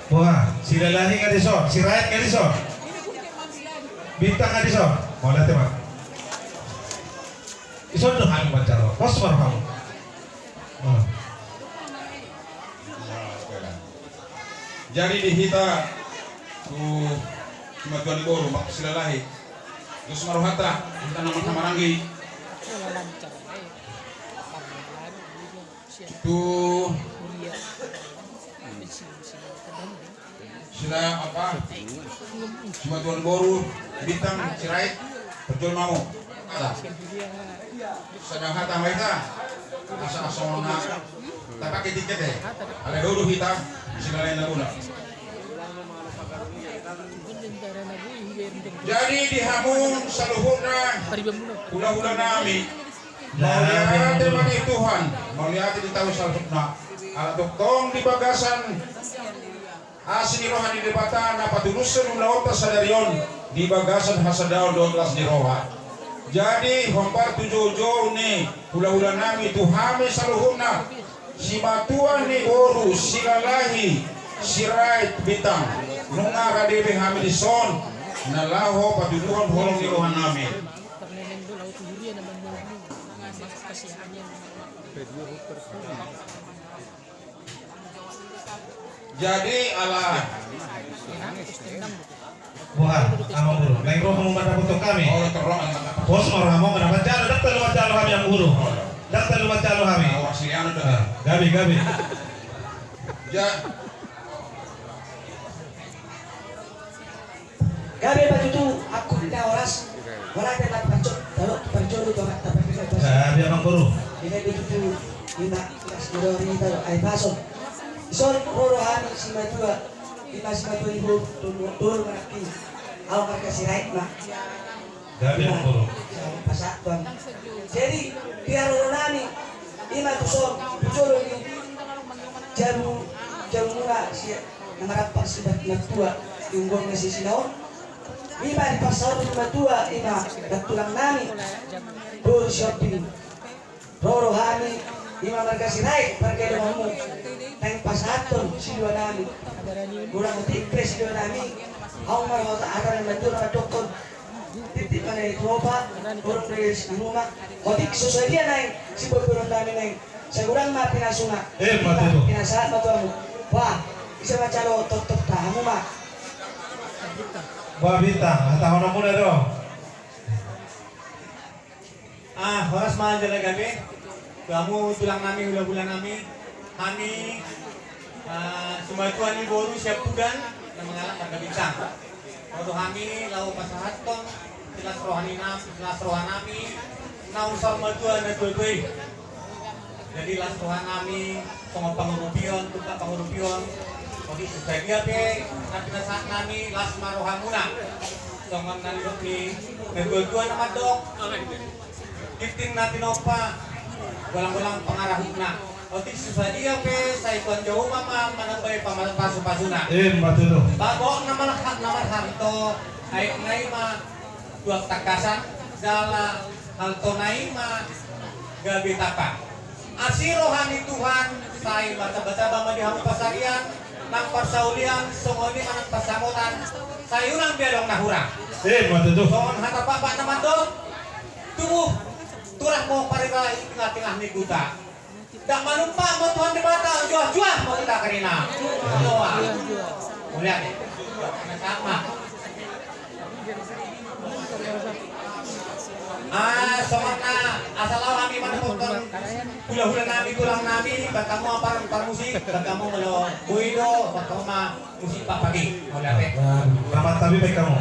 Wah, si lelaki nggak disor, si rakyat nggak disor, bintang nggak disor. Mau lihat teman? Disor tuh kami baca lo, pos baru kamu. Jadi dihita tuh cuma tuan ibu mak silalahi. Terus maruhata kita nama Kamaranggi. Tuh sila apa? Cuma tuan boru bintang sirait berjual mau. Ada. Sedang hata mereka asa-asona tak pakai tiket deh. Ada dulu hitam sila lain laguna. Jadi dihamun saluhurna hula-hula nami melihat teman Tuhan melihat di tahu salutna ala doktong di bagasan asini rohani debatan apa tulusan ulaota sadarion di bagasan hasadaw 12 di roha. Jadi hompar tujuh nih hula-hula nami tuhame saluhurna si batuan ni boru silalahi sirait bitang nunga kadebe hamidison nalaho paduduhan holong di rohan nami. Jadi Allah Bukan, amang guru. Lain roh kamu mata untuk kami. oh terong Bos orang kamu kenapa jalo? Dak telu jalo kami yang guru. Dak telu jalo kami. awasilian udah Gabi. ya Gabi baju tu aku tidak oras. Wala kita pancot, kalau pancot itu tak pakai. Gabi amang guru. Ini baju tu kita sudah ini tahu ay paso. Isor rohan si matua, kita si matua ibu tur menaki. Aku kasih right mak. Gabi amang guru. Pasak tuan. Jadi biar orang ni ima tu so bicara ni jamu mula si namarapat si matua yung nasi sinaw. Ima di pasal di matua ima datulang nami bur shopping rorohani ima markasi naik pergi lemamu nang pasaton si dua nami kurang tikre si dua nami aku marah ada yang matua na doktor titik mana itu apa kurang dari rumah kodik sesuai dia naik si beberapa nami naik saya kurang mati nasuna Mati tu. pinasaat matuamu wah bisa baca lo tok tahamu mak. Wah bintang, atau orang muda dong. Horas mahal jalan kami. Kamu tulang kami, hula-hula kami. Kami semua tuan ini baru siap tudan dan mengalami harga bintang. Kalau kami lau pasahaton, jelas rohani nami, nausal majuan dan dua-dua. Jadi las rohan kami, sama pengurupion, tukang pengurupion. Jadi sebagai apa? Nanti saat kami las marohan muna. Jangan nanti dua-dua nama dok. Gifting natin opa. Walang-walang pengarah hukna. Jadi sebagai apa? Saya tuan jauh mama menambah pasu-pasuna. Mati tu. Bago nama harto ay naima dua takasan dala halto naima gabi tapa. Asirohani Tuhan saya baca-baca bama di hamu pasarian nang persaulian songoni manang pasamutan sayurang biadong nahurang. Mati tu. Songon hata pak naman do tubuh turah mau parila tengah-tengah ni guta. Dak manumpa mo Tuhan di mata juah-juah mo kita karina. Doa. Mulia ni. Sama. Somana asal kami manupun hula-hula nami tulang nami bakamu apa musik bakamu melo buido bakamu ma musik pak pagi. Mulia ni. Selamat tapi baik kamu.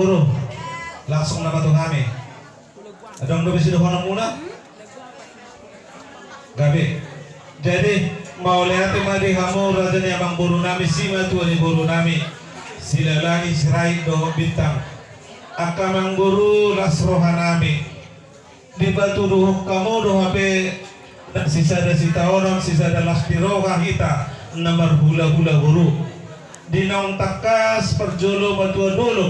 Guru, langsung nama Tuhan kami. Adong dobi sido kono muna. Gabi. Jadi mau lihat madi hamu raja ni abang Guru nami sima tu ni Guru nami. Sila lagi sirai do bintang. Akamang Guru lasrohan nami. Di batu duhuk kamu do hape sisa ada sita orang sisa ada lastiroha kita nomor hula-hula Guru. Di naung takas perjolo batua dulu.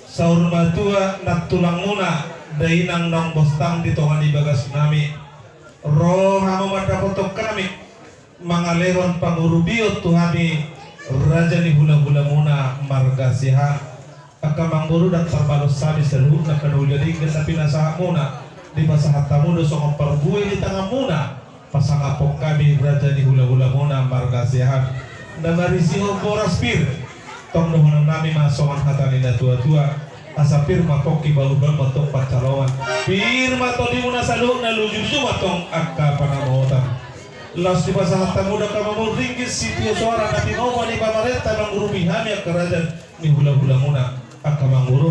Saur batua nak tulang muna. Dainang nong bostang di tongan di bagas nami. Roh hamu mata potok kami. Mangalehon pangurubiot tuhami. Raja ni hula-hula muna marga siha. Akamang Guru dan terbalos sabi seluruh na kanulyadig na pinasaha muna. Di pasahat tamu do song perbuay di tengah muna. Pasang apok kami raja ni hula-hula muna marga siha. Na marisiho boras pir. Tong dohonang nami masongan hatani na tua-tua. Asa firma poki balu-balu matong pacalawan. Firma to di muna saluk na lujuju matong akka panamotan. Las di pasahat tamu da kamamul ringgis sitio suara na tinowa ni pamarenta ng urumihami ang kerajaan ni hula-hula muna. Akamang Guru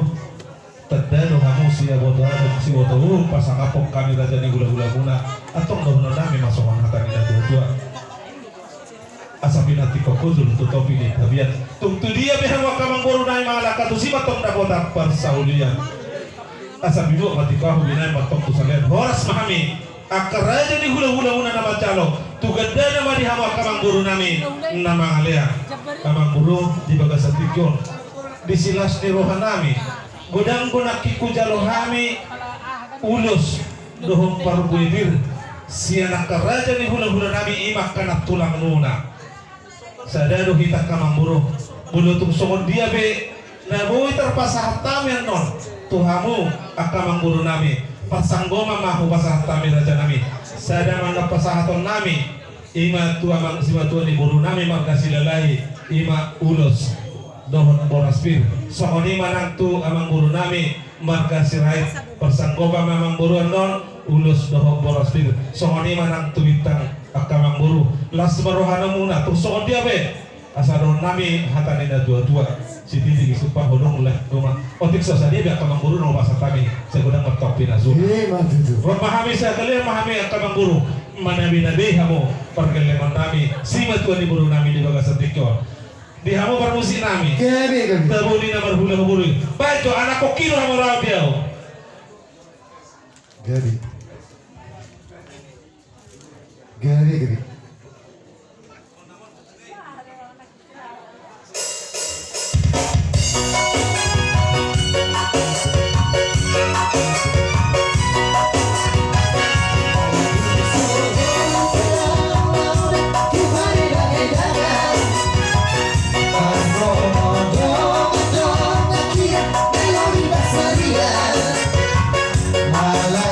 tadano hamu siya bodohan si bodoh pasang apok kami raja ni hula-hula muna atong dohonang nami masongan hatani na tua-tua. Asa pinati kokuzul tutopi ni tabiat tungtu dia behang wakamang Guru nai malaka tu si matong dakotak persaulian. Asa bidu mati kahu binai matong tu salian horas mahami akaraja ni hula-hula muna nama calo tugada nama di hawa kamang Guru nami nama alea kamang Guru di bagas tikyon di silas ni rohan nami godang guna kiku jalo hami ulus dohong parbuibir sianak karaja ni hula-hula nami imak kanak tulang muna. Sadado kita kamang Guru bulutung sokon dia be na boy terpasahat tamer non tuhamu akamang Guru nami pasanggoma mahu pasahat tamer raja nami sada mana pasahaton nami ima tuamang sima tua ni Guru nami magkasilalai ima ulos dohon boras pir sokon ima nang tu amang Guru nami magkasirait pasanggoma mamang Guru non ulus dohon boras pir sokon ima nang tu bintang akamang Guru las marohana muna tusok dia be asaron nami hatani na dua-dua si tidi isupa hodong lah rumah otik sosa dia akamang Guru no masa kami segudang ngetok pinazu memahami saya kalian memahami akamang Guru manabi-nabi hamu pergeleman nami sima tuan di Guru nami di bagas tikyo di hamu permusi nami tabuni na marhula Guru baik anak kokilo hamu raw dia Gari. Malah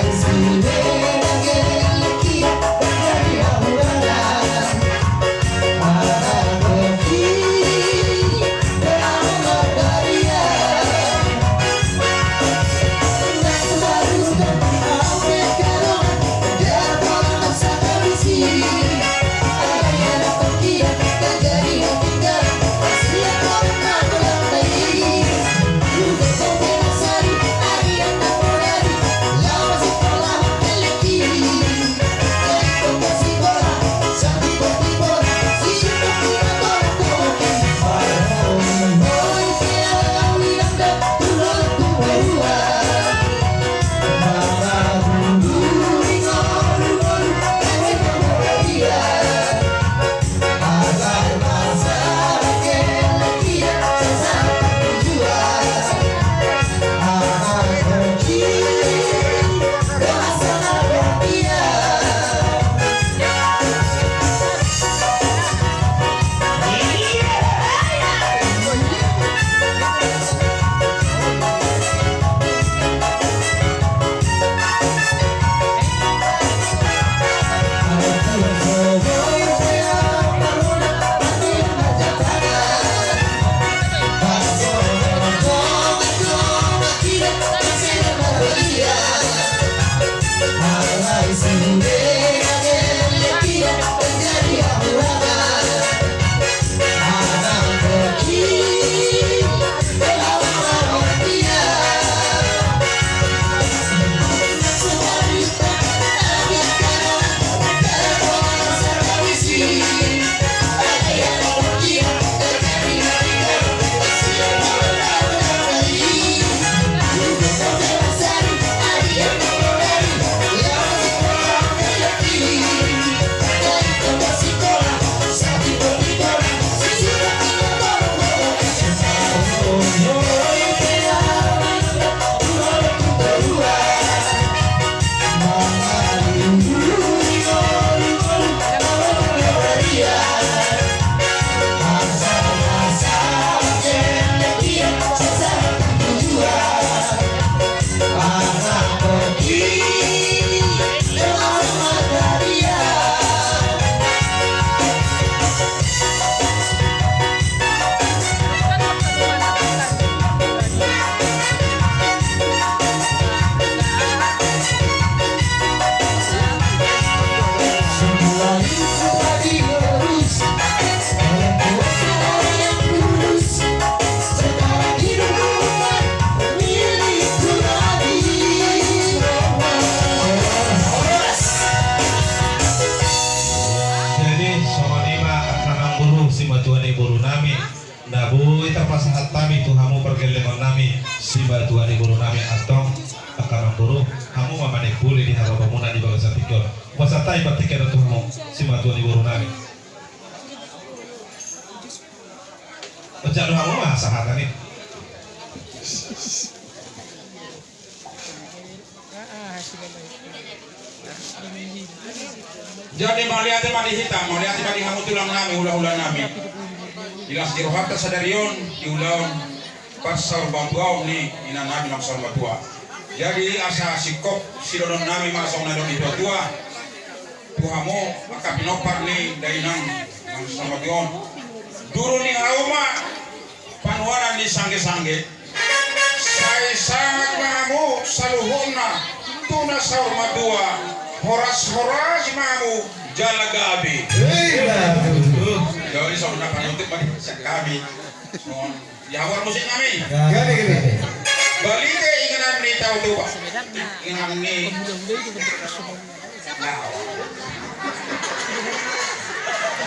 Jadi somanima akan guru si matuani guru nami nabu terpasahat kami tuhamu pergelengan nami si matuani guru nami atau akan guru kamu mamane puli di haba pemuna di bagasan tikor wasatai batikera tuhamu si matuani guru nami Ojak kamu mah sahatan nih Jadi malihat mali hitam, malihat mali hamu tulang nami, hula-hula nami. Ilas dirohata sadarion, diulang pasar bambuaw ni ina nami ng sarma tua. Jadi asa sikop silodon nami masong na doon ito tua. Tuhamo makapinopar ni dainang ng sarma tion. Duro ni hauma panuaran ni sangge-sangge. Sangat mahamu saluhon na tuna sarma tua. Horas-horas mamu jalagabi. Jadi saudara penutup bagi kami. Jawar musik kami. Balik ke inginan ni tahu tu pak. Inginan ni.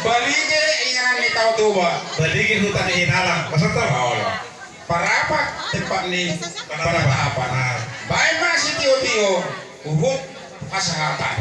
Balik ke inginan ni tahu tu pak. balikin hutan inalang pasal tahu Para apa tempat ni? Para apa? Baik masih tio-tio. Uhud kesehatan.